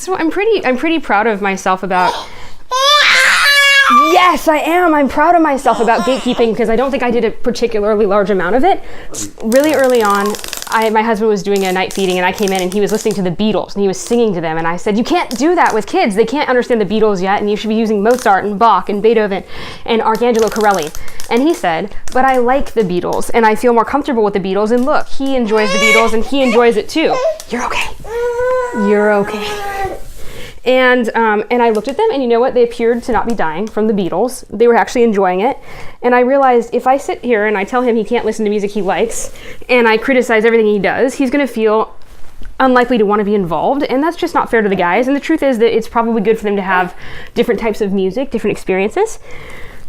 So I'm pretty proud of myself about... Yes, I am. I'm proud of myself about gatekeeping because I don't think I did a particularly large amount of it. Really early on, my husband was doing a night feeding and I came in and he was listening to the Beatles and he was singing to them, and I said, you can't do that with kids. They can't understand the Beatles yet, and you should be using Mozart and Bach and Beethoven and Arcangelo Corelli. And he said, but I like the Beatles and I feel more comfortable with the Beatles, and look, he enjoys the Beatles and he enjoys it too. You're okay. You're okay. And I looked at them, and you know what? They appeared to not be dying from the Beatles. They were actually enjoying it. And I realized if I sit here and I tell him he can't listen to music he likes, and I criticize everything he does, he's going to feel unlikely to want to be involved. And that's just not fair to the guys. And the truth is that it's probably good for them to have different types of music, different experiences.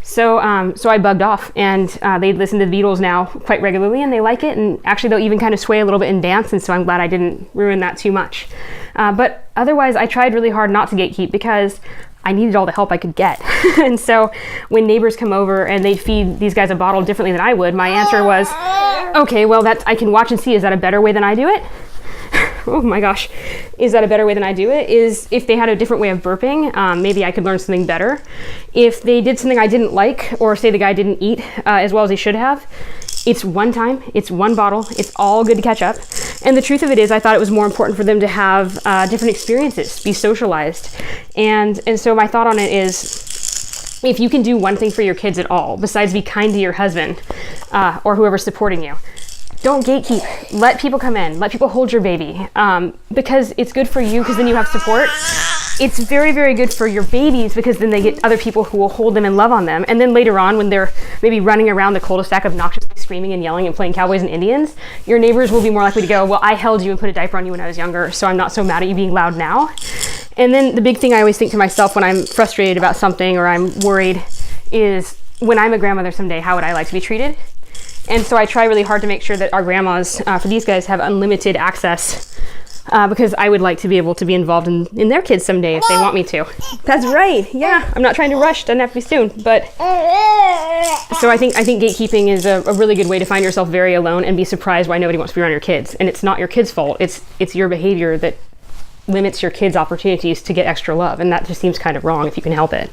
So I bugged off, and they listen to the Beatles now quite regularly, and they like it, and actually they'll even kind of sway a little bit and dance, and so I'm glad I didn't ruin that too much. But otherwise, I tried really hard not to gatekeep because I needed all the help I could get. And so when neighbors come over and they'd feed these guys a bottle differently than I would, my answer was, okay, well, I can watch and see. Is that a better way than I do it? Oh my gosh, is that a better way than I do it? Is if they had a different way of burping, maybe I could learn something better. If they did something I didn't like, or say the guy didn't eat as well as he should have, it's one time, it's one bottle, it's all good to catch up. And the truth of it is, I thought it was more important for them to have different experiences, be socialized. And so my thought on it is, if you can do one thing for your kids at all, besides be kind to your husband or whoever's supporting you, don't gatekeep. Let people come in. Let people hold your baby because it's good for you because then you have support. It's very, very good for your babies because then they get other people who will hold them and love on them. And then later on, when they're maybe running around the cul-de-sac obnoxiously screaming and yelling and playing cowboys and Indians, your neighbors will be more likely to go, well, I held you and put a diaper on you when I was younger, so I'm not so mad at you being loud now. And then the big thing I always think to myself when I'm frustrated about something or I'm worried is, when I'm a grandmother someday, how would I like to be treated? And so I try really hard to make sure that our grandmas, for these guys, have unlimited access because I would like to be able to be involved in their kids someday if they want me to. That's right. Yeah, I'm not trying to rush. Doesn't have to be soon. But so I think gatekeeping is a really good way to find yourself very alone and be surprised why nobody wants to be around your kids. And it's not your kids' fault. It's your behavior that limits your kids' opportunities to get extra love. And that just seems kind of wrong if you can help it.